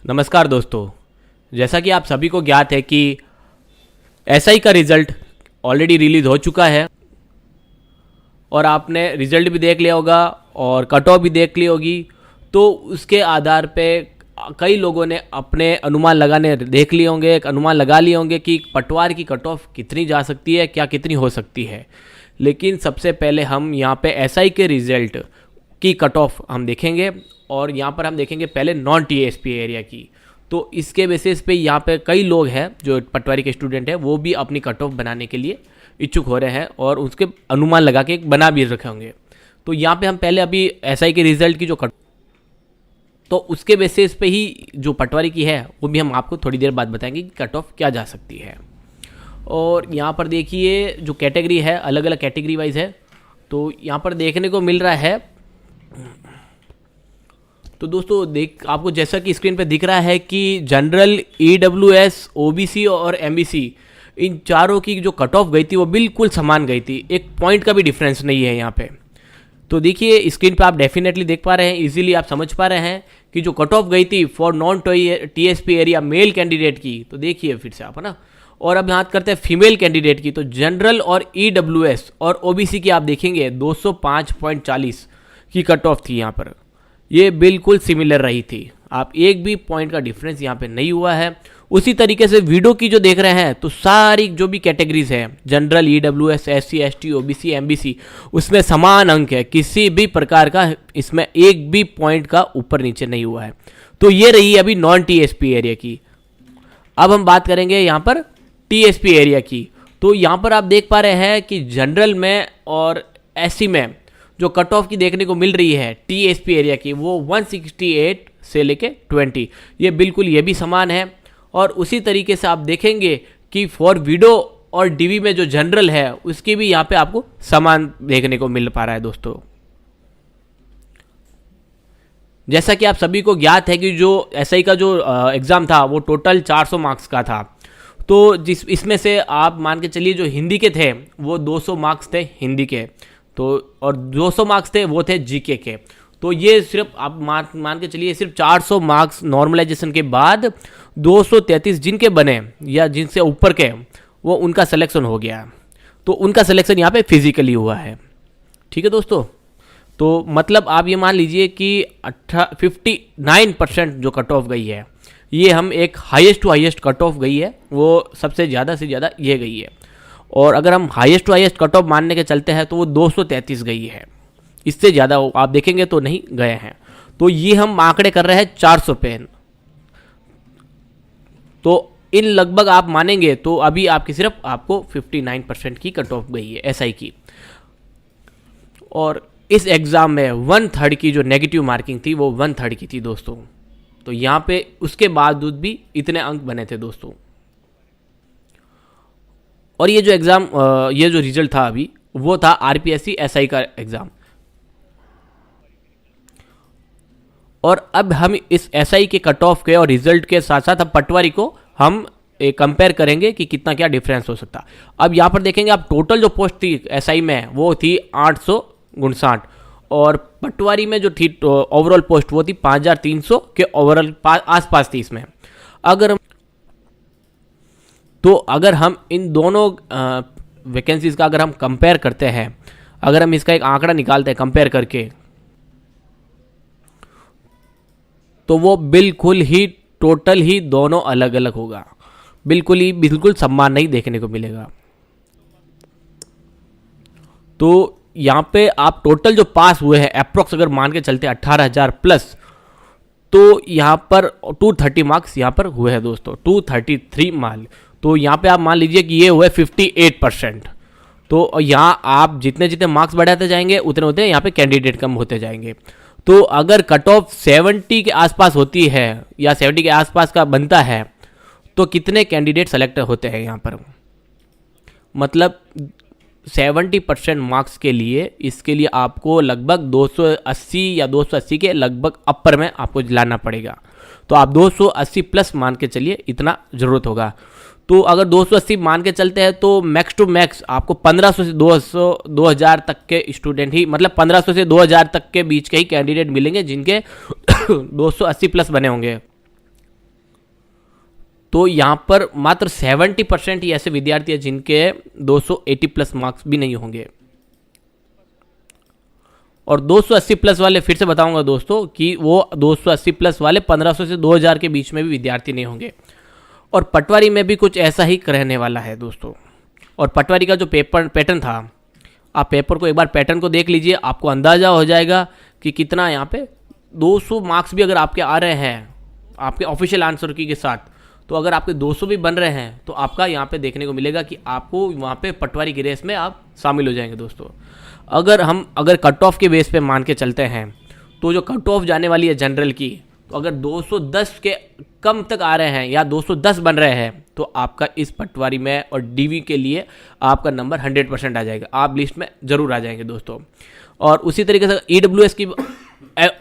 नमस्कार दोस्तों। जैसा कि आप सभी को ज्ञात है कि एसआई का रिज़ल्ट ऑलरेडी रिलीज़ हो चुका है और आपने रिज़ल्ट भी देख लिया होगा और कट ऑफ भी देख ली होगी। तो उसके आधार पे कई लोगों ने अपने अनुमान लगाने देख लिए होंगे, एक अनुमान लगा लिए होंगे कि पटवार की कट ऑफ कितनी जा सकती है, क्या कितनी हो सकती है। लेकिन सबसे पहले हम यहाँ पे एसआई के रिज़ल्ट की कट ऑफ हम देखेंगे और यहाँ पर हम देखेंगे पहले नॉन टीएसपी एरिया की। तो इसके बेसिस पे यहाँ पे कई लोग हैं जो पटवारी के स्टूडेंट हैं, वो भी अपनी कट ऑफ बनाने के लिए इच्छुक हो रहे हैं और उसके अनुमान लगा के बना भी रखे होंगे। तो यहाँ पे हम पहले अभी एसआई के रिज़ल्ट की जो तो उसके बेसिस पे ही जो पटवारी की है वो भी हम आपको थोड़ी देर बाद बताएंगे कि कट ऑफ क्या जा सकती है। और यहाँ पर देखिए जो कैटेगरी है, अलग अलग कैटेगरी वाइज है। तो यहाँ पर देखने को मिल रहा है, तो दोस्तों आपको जैसा कि स्क्रीन पे दिख रहा है कि जनरल, ईडब्ल्यूएस, ओबीसी और एमबीसी, इन चारों की जो कट ऑफ गई थी वो बिल्कुल समान गई थी, एक पॉइंट का भी डिफरेंस नहीं है यहाँ पे। तो देखिए स्क्रीन पे आप डेफिनेटली देख पा रहे हैं, इजीली आप समझ पा रहे हैं कि जो कट ऑफ गई थी for non TSP area male candidate की, तो देखिए फिर से आप, है ना। और अब बात करते हैं फीमेल कैंडिडेट की। तो जनरल और ईडब्ल्यूएस और ओबीसी की आप देखेंगे 205.40 की कट ऑफ थी यहाँ पर, ये बिल्कुल सिमिलर रही थी। आप एक भी पॉइंट का डिफरेंस यहाँ पे नहीं हुआ है। उसी तरीके से वीडियो की जो देख रहे हैं तो सारी जो भी कैटेगरीज है, general, EWS, SC, ST, OBC, MBC, उसमें समान अंक है, किसी भी प्रकार का इसमें एक भी पॉइंट का ऊपर नीचे नहीं हुआ है। तो ये रही अभी नॉन टीएसपी एरिया की। अब हम बात करेंगे यहाँ पर टीएसपी एरिया की। तो यहाँ पर आप देख पा रहे हैं कि जनरल में और एससी में जो कट ऑफ की देखने को मिल रही है टीएसपी एरिया की, वो 168 से लेके 20, ये बिल्कुल ये भी समान है। और उसी तरीके से आप देखेंगे कि फॉर विडो और डीवी में जो जनरल है उसकी भी यहाँ पे आपको समान देखने को मिल पा रहा है दोस्तों। जैसा कि आप सभी को ज्ञात है कि जो एसआई का जो एग्ज़ाम था वो टोटल 400 मार्क्स का था। तो इसमें से आप मान के चलिए जो हिंदी के थे वो 200 मार्क्स थे हिंदी के, तो और 200 मार्क्स थे वो थे जीके के। तो ये सिर्फ आप मान के चलिए सिर्फ 400 मार्क्स नॉर्मलाइजेशन के बाद 233 जिनके बने या जिनसे ऊपर के, वो उनका सिलेक्शन हो गया। तो उनका सिलेक्शन यहाँ पे फिजिकली हुआ है। ठीक है दोस्तों, तो मतलब आप ये मान लीजिए कि 59% जो कट ऑफ गई है, ये हम एक highest to highest cut off गई है, वो सबसे ज़्यादा से ज़्यादा ये गई है। और अगर हम highest to highest cut off मानने के चलते हैं तो वो 233 गई है, इससे ज़्यादा आप देखेंगे तो नहीं गए हैं। तो ये हम आंकड़े कर रहे हैं 400 पे। तो इन लगभग आप मानेंगे तो अभी आपकी सिर्फ आपको 59% की कट ऑफ गई है एसआई की। और इस एग्ज़ाम में 1/3 की जो नेगेटिव मार्किंग थी वो 1/3 की थी दोस्तों। तो यहाँ पे उसके बावजूद भी इतने अंक बने थे दोस्तों। और ये जो एग्ज़ाम, ये जो रिजल्ट था अभी, वो था आरपीएससी एसआई का एग्ज़ाम। और अब हम इस एसआई के कट ऑफ के और रिजल्ट के साथ साथ अब पटवारी को हम कंपेयर करेंगे कि कितना क्या डिफरेंस हो सकता। अब यहाँ पर देखेंगे आप टोटल जो पोस्ट थी एसआई में वो थी 859 और पटवारी में जो थी ओवरऑल पोस्ट वो थी 5300 के ओवरऑल आसपास थी इसमें। अगर हम इन दोनों वैकेंसीज का अगर हम कंपेयर करते हैं, अगर हम इसका एक आंकड़ा निकालते हैं कंपेयर करके, तो वो बिल्कुल ही टोटल ही दोनों अलग अलग होगा, बिल्कुल समान नहीं देखने को मिलेगा। तो यहाँ पे आप टोटल जो पास हुए हैं अप्रोक्स अगर मान के चलते 18,000 प्लस, तो यहाँ पर 230 मार्क्स यहाँ पर हुए हैं दोस्तों, 233 मार्क्स। तो यहाँ पे आप मान लीजिए कि ये हुए 58%। तो यहाँ आप जितने जितने मार्क्स बढ़ाते जाएंगे उतने उतने यहाँ पे कैंडिडेट कम होते जाएंगे। तो अगर कट ऑफ 70 के आसपास होती है या 70 के आसपास का बनता है तो कितने कैंडिडेट सेलेक्ट होते हैं यहाँ पर, मतलब 70% मार्क्स के लिए, इसके लिए आपको लगभग 280 या 280 के लगभग अपर में आपको लाना पड़ेगा। तो आप 280 प्लस मान के चलिए, इतना ज़रूरत होगा। तो अगर 280 मान के चलते हैं तो मैक्स टू मैक्स आपको 1500 से 2000 तक के स्टूडेंट ही, मतलब 1500 से 2000 तक के बीच के ही कैंडिडेट मिलेंगे जिनके 280 प्लस बने होंगे। तो यहाँ पर मात्र 70% ही ऐसे विद्यार्थी हैं जिनके 280 प्लस मार्क्स भी नहीं होंगे। और 280 प्लस वाले फिर से बताऊंगा दोस्तों कि वो 280 प्लस वाले 1500 से 2000 के बीच में भी विद्यार्थी नहीं होंगे। और पटवारी में भी कुछ ऐसा ही रहने वाला है दोस्तों। और पटवारी का जो पैटर्न था, आप पेपर को एक बार पैटर्न को देख लीजिए, आपको अंदाज़ा हो जाएगा कि कितना यहाँ पे 200 मार्क्स भी अगर आपके आ रहे हैं आपके ऑफिशियल आंसर की के साथ, तो अगर आपके 200 भी बन रहे हैं तो आपका यहाँ पे देखने को मिलेगा कि आपको वहाँ पे पटवारी की रेस में आप शामिल हो जाएंगे दोस्तों। अगर कट ऑफ के बेस पे मान के चलते हैं तो जो कट ऑफ जाने वाली है जनरल की, तो अगर 210 के कम तक आ रहे हैं या 210 बन रहे हैं तो आपका इस पटवारी में और डीवी के लिए आपका नंबर 100% आ जाएगा, आप लिस्ट में ज़रूर आ जाएंगे दोस्तों। और उसी तरीके से ईडब्ल्यूएस की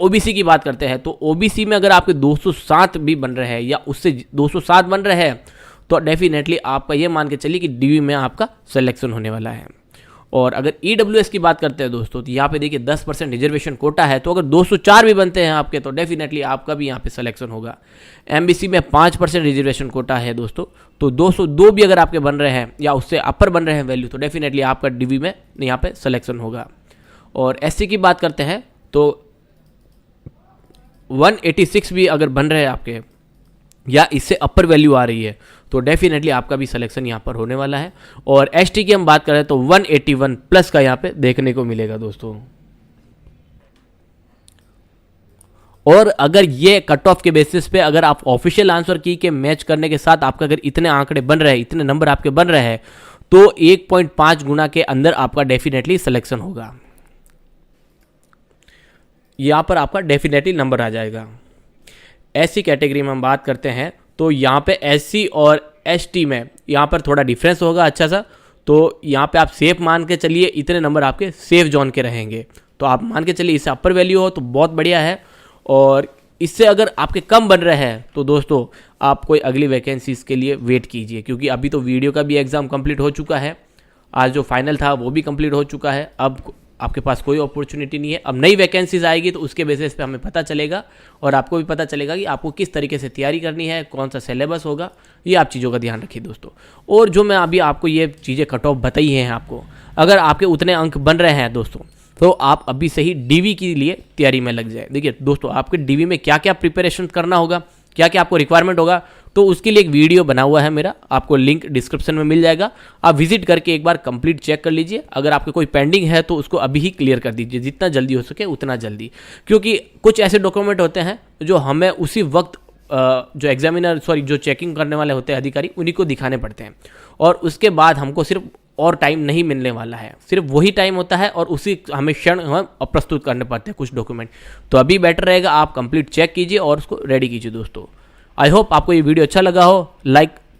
ओबीसी की बात करते हैं, तो ओबीसी में अगर आपके 207 भी बन रहे हैं या उससे 207 बन रहे हैं तो डेफिनेटली आपका ये मान के चलिए कि डीवी में आपका सिलेक्शन होने वाला है। और अगर ईडब्ल्यूएस की बात करते हैं दोस्तों, तो यहाँ पे देखिए 10% रिजर्वेशन कोटा है, तो अगर 204 भी बनते हैं आपके तो डेफिनेटली आपका भी यहाँ पे सिलेक्शन होगा। एमबीसी में 5% रिजर्वेशन कोटा है दोस्तों, तो 202 भी अगर आपके बन रहे हैं या उससे अपर बन रहे हैं वैल्यू, तो डेफिनेटली आपका डीवी में यहाँ पे सिलेक्शन होगा। और एससी की बात करते हैं तो 186 भी अगर बन रहे हैं आपके या इससे अपर वैल्यू आ रही है तो डेफिनेटली आपका भी सिलेक्शन यहाँ पर होने वाला है। और एसटी की हम बात करें तो 181 प्लस का यहाँ पे देखने को मिलेगा दोस्तों। और अगर ये कट ऑफ के बेसिस पे अगर आप ऑफिशियल आंसर की के मैच करने के साथ आपका अगर इतने आंकड़े बन रहे हैं, इतने नंबर आपके बन रहे हैं, तो 1.5 गुना के अंदर आपका डेफिनेटली सिलेक्शन होगा, यहाँ पर आपका डेफिनेटली नंबर आ जाएगा। एससी कैटेगरी में हम बात करते हैं तो यहाँ पे एससी और एसटी में यहाँ पर थोड़ा डिफरेंस होगा अच्छा सा, तो यहाँ पे आप सेफ मान के चलिए इतने नंबर आपके सेफ जोन के रहेंगे, तो आप मान के चलिए इससे अपर वैल्यू हो तो बहुत बढ़िया है। और इससे अगर आपके कम बन रहे हैं तो दोस्तों आप कोई अगली वैकेंसीज के लिए वेट कीजिए, क्योंकि अभी तो वीडियो का भी एग्ज़ाम कंप्लीट हो चुका है, आज जो फाइनल था वो भी कंप्लीट हो चुका है, अब आपके पास कोई अपॉर्चुनिटी नहीं है। अब नई वैकेंसीज आएगी तो उसके बेसिस पे हमें पता चलेगा और आपको भी पता चलेगा कि आपको किस तरीके से तैयारी करनी है, कौन सा सिलेबस होगा, ये आप चीज़ों का ध्यान रखिए दोस्तों। और जो मैं अभी आपको ये चीज़ें कट ऑफ बताई हैं आपको, अगर आपके उतने अंक बन रहे हैं दोस्तों तो आप अभी से ही डीवी के लिए तैयारी में लग जाए। देखिए दोस्तों, आपके डीवी में क्या क्या प्रिपरेशन करना होगा, क्या क्या आपको रिक्वायरमेंट होगा, तो उसके लिए एक वीडियो बना हुआ है मेरा, आपको लिंक डिस्क्रिप्शन में मिल जाएगा, आप विजिट करके एक बार कंप्लीट चेक कर लीजिए। अगर आपके कोई पेंडिंग है तो उसको अभी ही क्लियर कर दीजिए, जितना जल्दी हो सके उतना जल्दी, क्योंकि कुछ ऐसे डॉक्यूमेंट होते हैं जो हमें उसी वक्त जो एग्जामिनर जो चेकिंग करने वाले होते हैं अधिकारी, उन्हीं को दिखाने पड़ते हैं और उसके बाद हमको सिर्फ और टाइम नहीं मिलने वाला है, सिर्फ वही टाइम होता है और उसी हमें क्षण हम प्रस्तुत करने पड़ते हैं कुछ डॉक्यूमेंट। तो अभी बेटर रहेगा आप कंप्लीट चेक कीजिए और उसको रेडी कीजिए दोस्तों। आई होप आपको ये वीडियो अच्छा लगा हो।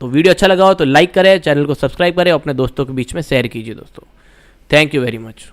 वीडियो अच्छा लगा हो तो लाइक करें, चैनल को सब्सक्राइब करें, अपने दोस्तों के बीच में शेयर कीजिए दोस्तों। Thank you very much.